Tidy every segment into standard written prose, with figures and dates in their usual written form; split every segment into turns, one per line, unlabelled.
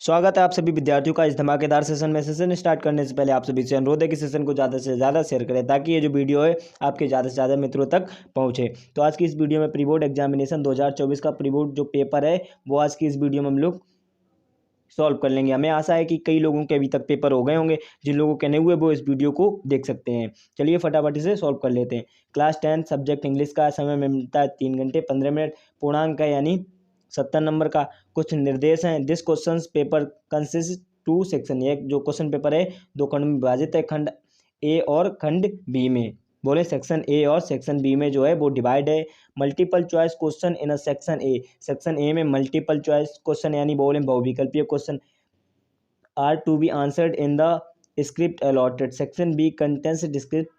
स्वागत है आप सभी विद्यार्थियों का इस धमाकेदार सेशन में। सेशन स्टार्ट करने से पहले आप सभी से अनुरोध है कि सेशन को ज़्यादा से ज़्यादा शेयर करें ताकि ये जो वीडियो है आपके ज़्यादा से ज़्यादा मित्रों तक पहुंचे। तो आज की इस वीडियो में प्री बोर्ड एग्जामिनेशन 2024 का प्री बोर्ड जो पेपर है वो आज की इस वीडियो में हम लोग सॉल्व कर लेंगे। हमें आशा है कि कई लोगों के अभी तक पेपर हो गए होंगे, जिन लोगों के नहीं हुए वो इस वीडियो को देख सकते हैं। चलिए फटाफट से सॉल्व कर लेते हैं। क्लास 10 सब्जेक्ट इंग्लिश का समय में मिलता है 3 घंटे 15 मिनट। पूर्णांक है यानी 70 नंबर का। कुछ निर्देश हैं। This question paper consist to section. एक जो क्वेश्चन पेपर है दो खंड में विभाजित है, खंड ए और खंड बी में। बोले सेक्शन ए और सेक्शन बी में जो है वो डिवाइड है। Multiple choice question in a section A. Section A में मल्टीपल चॉइस क्वेश्चन यानी बोले बहुविकल्पीय question are to be answered in the script allotted. Section B contains descriptive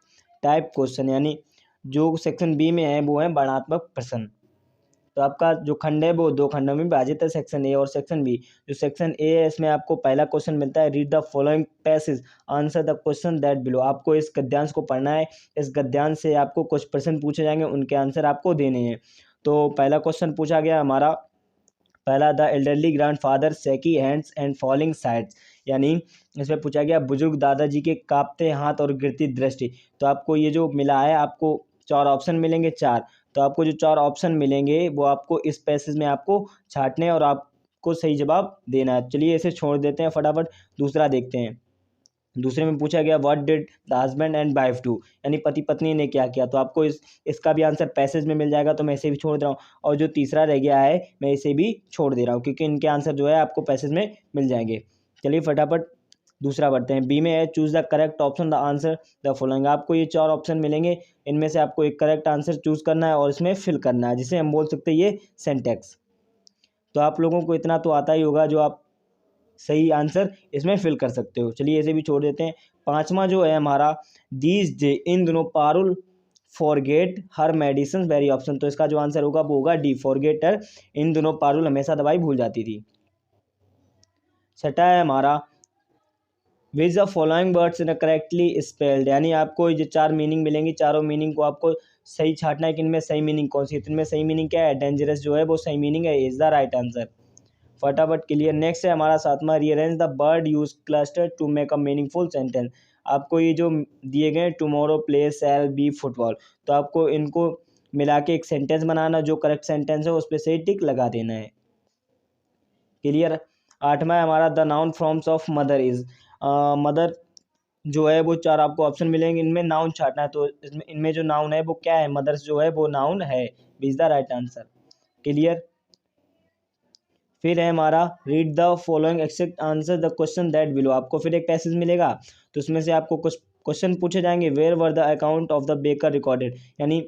type question यानी जो सेक्शन बी में है वो है वर्णनात्मक प्रश्न। तो आपका जो खंड है वो दो खंडों में विभाजित है, सेक्शन ए और सेक्शन बी। जो सेक्शन ए है इसमें आपको पहला क्वेश्चन मिलता है, read the following passage answer the question that below. आपको इस गद्यांश को पढ़ना है। इस गद्यांश से आपको कुछ प्रश्न पूछे जाएंगे, उनके आंसर आपको देने हैं। तो पहला क्वेश्चन पूछा गया हमारा, पहला the elderly grand father shaky hands and falling sides, यानी इसमें पूछा गया बुजुर्ग दादाजी के कांपते हाथ और गिरती दृष्टि। तो आपको ये जो मिला है, आपको चार ऑप्शन मिलेंगे, चार। तो आपको जो चार ऑप्शन मिलेंगे वो आपको इस पैसेज में आपको छांटने और आपको सही जवाब देना है। चलिए इसे छोड़ देते हैं, फटाफट दूसरा देखते हैं। दूसरे में पूछा गया what did the husband and wife do, यानी पति पत्नी ने क्या किया। तो आपको इसका भी आंसर पैसेज में मिल जाएगा, तो मैं इसे भी छोड़ दे रहा हूँ। और जो तीसरा रह गया है मैं इसे भी छोड़ दे रहा हूँ क्योंकि इनके आंसर जो है आपको पैसेज में मिल जाएंगे। चलिए फटाफट दूसरा बढ़ते हैं। बी में है choose the correct option the answer the following. आपको ये चार ऑप्शन मिलेंगे, इनमें से आपको एक करेक्ट आंसर चूज करना है और इसमें फिल करना है, जिसे हम बोल सकते हैं ये सेंटेक्स। तो आप लोगों को इतना तो आता ही होगा जो आप सही आंसर इसमें फिल कर सकते हो। चलिए इसे भी छोड़ देते हैं। पांचवा जो है हमारा, दीज डे इन दिनों पारुल फॉरगेट हर मेडिसिन वेरी ऑप्शन। तो इसका जो आंसर होगा वो होगा डी, फॉरगेटर। इन दिनों पारुल हमेशा दवाई भूल जाती थी। छठा है हमारा, which the following words in correctly spelled, यानी आपको जो चार मीनिंग मिलेंगी, चारों मीनिंग को आपको सही छांटना है कि इनमें सही मीनिंग कौन सी है। तो इनमें सही मीनिंग क्या है, डेंजरस जो है वो सही मीनिंग है, इज द राइट आंसर। फटाफट क्लियर। नेक्स्ट है हमारा सातवां, rearrange the word use cluster to make a meaningful sentence. आपको ये जो दिए गए tomorrow play shall be football, तो आपको इनको मिला के एक सेंटेंस बनाना, जो करेक्ट सेंटेंस है उस पर सही टिक लगा देना है। क्लियर। आठवां है हमारा, the noun forms of mother is. Mother जो है वो चार आपको ऑप्शन मिलेंगे, इनमें नाउन छाटना है। तो इनमें जो नाउन है वो क्या है, मदर्स जो है वो नाउन है, is the right answer. Clear. फिर है हमारा, read the following except answer the question that below. आपको फिर एक पैसेज मिलेगा, तो उसमें से आपको कुछ क्वेश्चन पूछे जाएंगे। Where were the account of the baker recorded, यानी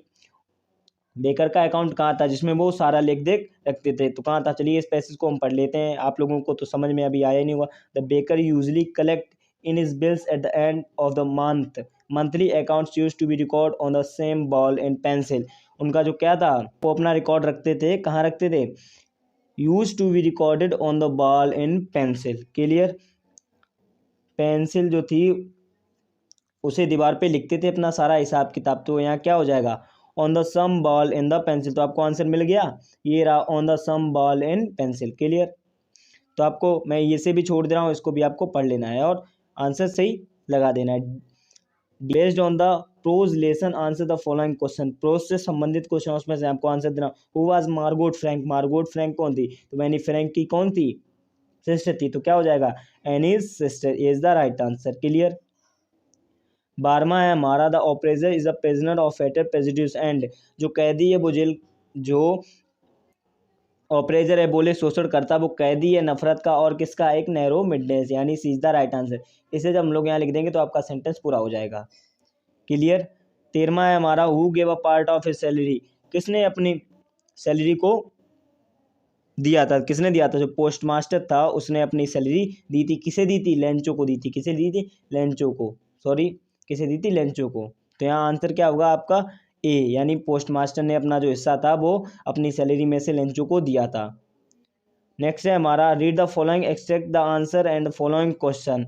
बेकर का अकाउंट कहाँ था जिसमें वो सारा लेख देख रखते थे, तो कहाँ था। चलिए इस पैसेज को हम पढ़ लेते हैं, आप लोगों को तो समझ में अभी आया नहीं हुआ। The baker usually collect in his bills at the end of the month, monthly accounts use to be record on the same ball and pencil. उनका जो क्या था, वो अपना रिकॉर्ड रखते थे, कहाँ रखते थे, use to be recorded on the ball and pencil. Clear. Pencil जो थी उसे दीवार पे लिखते थे अपना सारा हिसाब किताब। तो यहाँ क्या हो जाएगा, on the sum ball in the pencil. तो आपको आंसर मिल गया, ये रहा on the sum ball in pencil. Clear. तो आपको मैं ये से भी छोड़ दे रहा हूँ, इसको भी आपको पढ़ लेना है और आंसर सही लगा देना है। Based on the prose lesson answer the following question. Prose से संबंधित क्वेश्चन उसमें से आपको आंसर देना। Who was Margot Frank, Margot Frank कौन थी, तो मैंने फ्रैंक की कौन थी, सिस्टर थी। तो क्या हो जाएगा, Annie's sister is the right answer. Clear. 12वां है हमारा, the oppressor is a prisoner of fetter prejudice and. जो कैदी है वो जेल, जो ऑपरेजर है बोले शोषण करता, वो कैदी है नफरत का और किसका, एक नैरो मिडनेस, यानी सी इज द राइट आंसर। इसे जब हम लोग यहाँ लिख देंगे तो आपका सेंटेंस पूरा हो जाएगा। क्लियर। 13वां है हमारा, who gave a part of his salary. किसने अपनी सैलरी को दिया था, किसने दिया था, जो पोस्ट मास्टर था उसने अपनी सैलरी दी थी, किसे दी थी, लेंचो को दी थी। किसे दी थी, लेंचो को, सॉरी किसे दी थी, लेंचो को। तो यहाँ आंसर क्या होगा आपका, ए, यानी पोस्ट मास्टर ने अपना जो हिस्सा था वो अपनी सैलरी में से लेंचो को दिया था। नेक्स्ट है हमारा, read the following extract the answer and following question.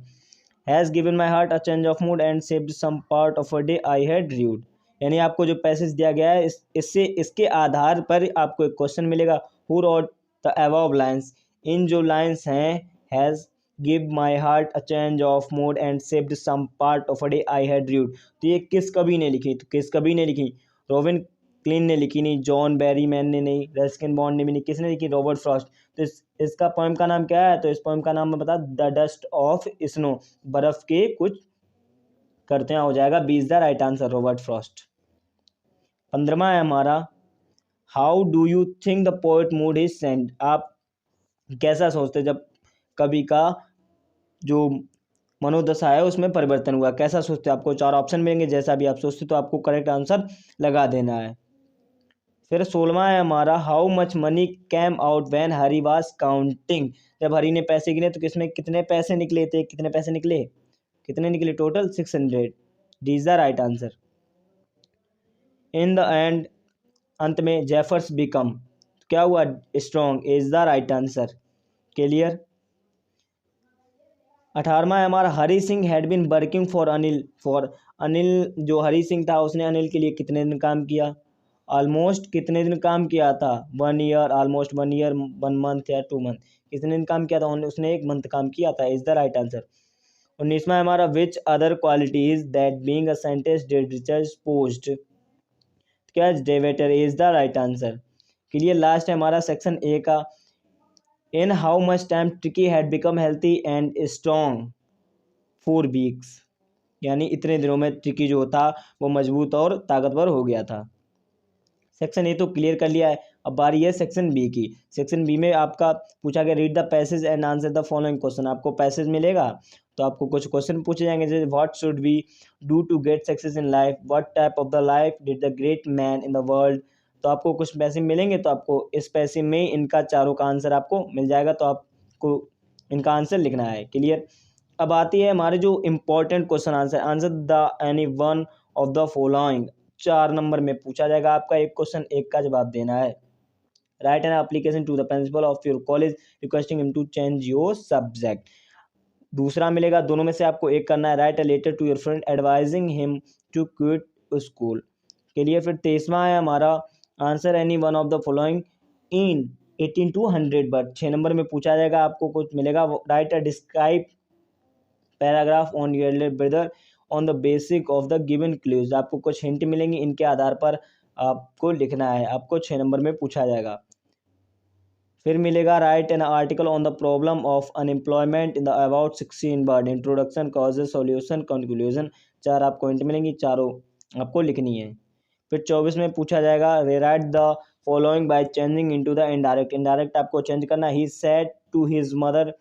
Has given my heart a change of mood and saved some part of a day I had rued. यानी आपको जो पैसेज दिया गया है इससे इसके आधार पर आपको एक क्वेश्चन मिलेगा, who wrote the above lines. इन जो लाइन्स हैं has give my heart a change of mood and saved some part of a day I had rued. तो ये किस कवि ने लिखी? तो किस कवि ने लिखी? रोबिन क्लीन ने लिखी नहीं, जॉन बैरीमैन ने नहीं, रस्किन बॉन्ड ने भी नहीं, किसने लिखी? Robert Frost. तो इसका पोएम का नाम क्या है? तो इस पोएम का नाम मैं बता, द डस्ट ऑफ स्नो, बर्फ के कुछ करते हैं, हो जाएगा 20 the right answer, Robert Frost. 15वां है हमारा, how do you think the poet mood is sent. आप कैसा सोचते जब कवि का जो मनोदशा है उसमें परिवर्तन हुआ, कैसा सोचते? आपको 4 ऑप्शन मिलेंगे, जैसा भी आप सोचते तो आपको करेक्ट आंसर लगा देना है। फिर 16वां है हमारा, how much money came out when Hari was counting. जब हरी ने पैसे गिने तो किसमें कितने पैसे निकले थे? कितने पैसे निकले? कितने निकले total? 600। D is the right answer. In the end, अंत में जेफर्स बिकम, क्या हुआ? Strong is the right answer. Clear. 18वां है हमारा, Hari Singh had been working for Anil. जो हरी सिंह था उसने अनिल के लिए कितने दिन काम किया? ऑलमोस्ट कितने दिन काम किया था? 1 ईयर, ऑलमोस्ट 1 ईयर, 1 मंथ या 2 मंथ, कितने दिन काम किया था? उसने 1 मंथ काम किया था, इज द राइट आंसर। 19वां है हमारा, which other qualities that being a scientist did research post, क्या? Devoted is the right answer. Clear. Last है हमारा सेक्शन ए का, in how much time Tricky had become healthy and strong 4 weeks. यानी इतने दिनों में ट्रिकी जो था वो मजबूत और ताकतवर हो गया था। सेक्शन ए तो क्लियर कर लिया है। अब बारी है सेक्शन बी की। सेक्शन बी में आपका पूछा गया, read the passage and answer the following question. आपको पैसेज मिलेगा तो आपको कुछ क्वेश्चन पूछे जाएंगे, जैसे what should we do to get success in life, what type of the life did the great man in the world. तो आपको कुछ पैसे मिलेंगे, तो आपको इस पैसे में इनका चारों का आंसर आपको मिल जाएगा, तो आपको इनका आंसर लिखना है। क्लियर। अब आती है हमारे जो important question answer, answer the any one of the following. 4 number में पूछा जाएगा आपका एक क्वेश्चन, एक का जवाब देना है। Write an application to the principal of your college requesting him to change your subject. दूसरा मिलेगा, दोनों में से आपको एक करना है। Write a letter to your friend advising him to quit school के लिए। फिर 23वां है हमारा, answer any one of the following in 18 to 100 word. 6 नंबर में पूछा जाएगा, आपको कुछ मिलेगा। Write a describe paragraph on your brother on the basic of the given clues. आपको कुछ हिंट मिलेंगे, इनके आधार पर आपको लिखना है, आपको 6 नंबर में पूछा जाएगा। फिर मिलेगा, right an article on the problem of unemployment in the about 16 word, introduction, causes, solution, conclusion. 4 आपको हिंट मिलेंगी, चारों आपको लिखनी है। फिर 24 में पूछा जाएगा, rewrite the following by changing into the indirect. Indirect आपको चेंज करना, he said to his mother,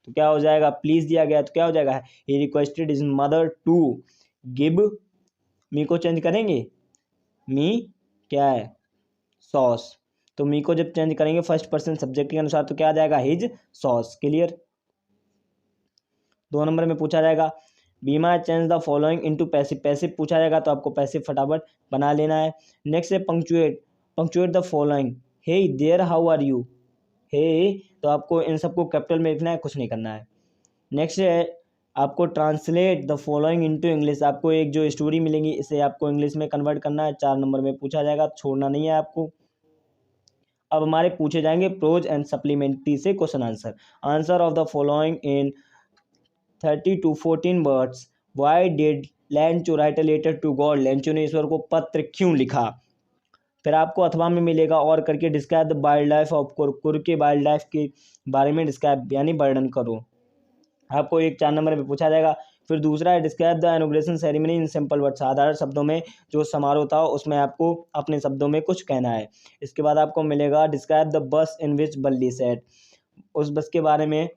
तो क्या हो जाएगा? प्लीज दिया गया तो क्या हो जाएगा? He requested his mother to give me, को चेंज करेंगे, मी क्या है? सॉस। तो मी को जब चेंज करेंगे फर्स्ट पर्सन सब्जेक्ट के अनुसार तो क्या आ जाएगा? His sauce. क्लियर। 2 नंबर में पूछा जाएगा, बीमा change the following into passive. Passive पूछा जाएगा तो आपको पैसिव फटाफट बना लेना है। नेक्स्ट है punctuate, punctuate the following, hey there how are you. Hey, तो आपको इन सबको कैपिटल में लिखना है, कुछ नहीं करना है। नेक्स्ट है आपको translate the following into English. आपको एक जो स्टोरी मिलेंगी इसे आपको इंग्लिश में कन्वर्ट करना है। 4 नंबर में पूछा जाएगा, छोड़ना नहीं है आपको। अब हमारे पूछे जाएंगे प्रोज एंड सप्लीमेंट्री से question answer. Answer of the following in 30 to 14 words. Why did Lencho write a letter to God. Lencho ने ईश्वर को पत्र क्यों लिखा। फिर आपको अथवा में मिलेगा, और करके describe the wild life of कुर, कुर के वाइल्ड लाइफ के बारे में डिस्क्राइब यानी वर्णन करो। आपको एक 4 नंबर में पूछा जाएगा। फिर दूसरा है describe the inauguration ceremony in simple word. साधारण शब्दों में जो समारोह था उसमें आपको अपने शब्दों में कुछ कहना है। इसके बाद आपको मिलेगा, डिस्क्राइब द बस इन विच बल्ली सैट। उस बस के बारे में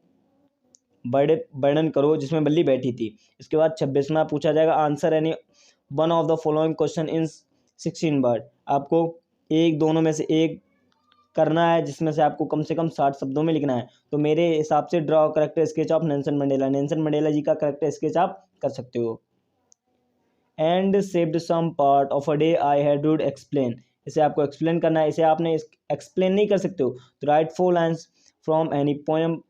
वर्णन करो जिसमें बल्ली बैठी थी। इसके बाद 26वां पूछा जाएगा, answer any one of the following question in 16 word. आपको एक दोनों में से एक करना है जिसमें से आपको कम से कम 60 शब्दों में लिखना है। तो मेरे हिसाब से draw character sketch of Nelson Mandela, Nelson Mandela ji का करेक्टर स्केच आप कर सकते हो। And saved some part of a day I had rued explain. इसे आपको एक्सप्लेन करना है, इसे आपने एक्सप्लेन नहीं कर सकते हो तो right 4 lines from any poem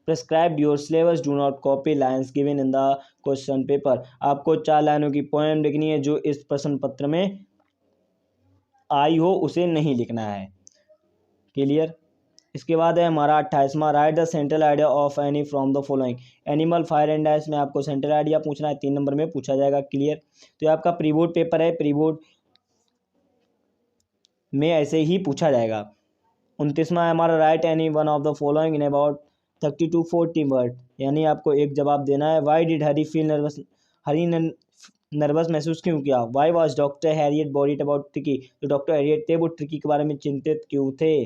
prescribe your syllabus, do not copy lines given in the question paper. आपको 4 लाइनों की पोएम लिखनी है जो इस प्रश्न पत्र में आई हो, उसे नहीं लिखना है। क्लियर। इसके बाद है हमारा 28वां, write the central idea of any from the following. Animal, fire and ice में आपको सेंट्रल आइडिया पूछना है, 3 नंबर में पूछा जाएगा। क्लियर। तो ये आपका प्री बोर्ड पेपर है, प्री बोर्ड में ऐसे ही पूछा जाएगा। 29वां है हमारा, write any one of the following in about 30 to 40 word, यानी आपको एक जवाब देना है। Why did Hari feel nervous, Hari ने नर्वस महसूस क्यों किया। Why was doctor Herriot worried about Tricky, जो डॉक्टर हैरियट थे वो ट्रिकी के बारे में चिंतित क्यों थे।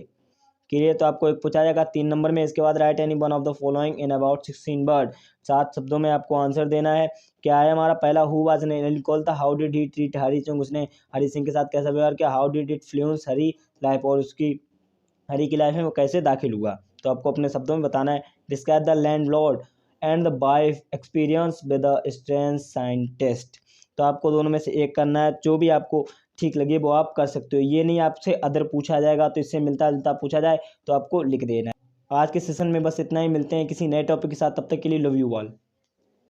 क्लियर। तो आपको एक पूछा जाएगा 3 नंबर में। इसके बाद right any one of the following in about 16 word, 7 शब्दों में आपको आंसर देना है। क्या है हमारा पहला, हु वाज कॉल था, how did he treat Hari Singh, उसने हरी सिंह के साथ कैसा व्यवहार किया। How did it Fluence Hari life, और उसकी हरी की लाइफ में वो कैसे दाखिल हुआ। तो आपको अपने शब्दों में बताना है। Describe the landlord and the by experience with the strength scientist. तो आपको दोनों में से एक करना है, जो भी आपको ठीक लगे वो आप कर सकते हो। ये नहीं आपसे अदर पूछा जाएगा तो इससे मिलता जुलता पूछा जाए तो आपको लिख देना है। आज के सेशन में बस इतना ही, मिलते हैं किसी नए टॉपिक के साथ, तब तक के लिए लव यू ऑल।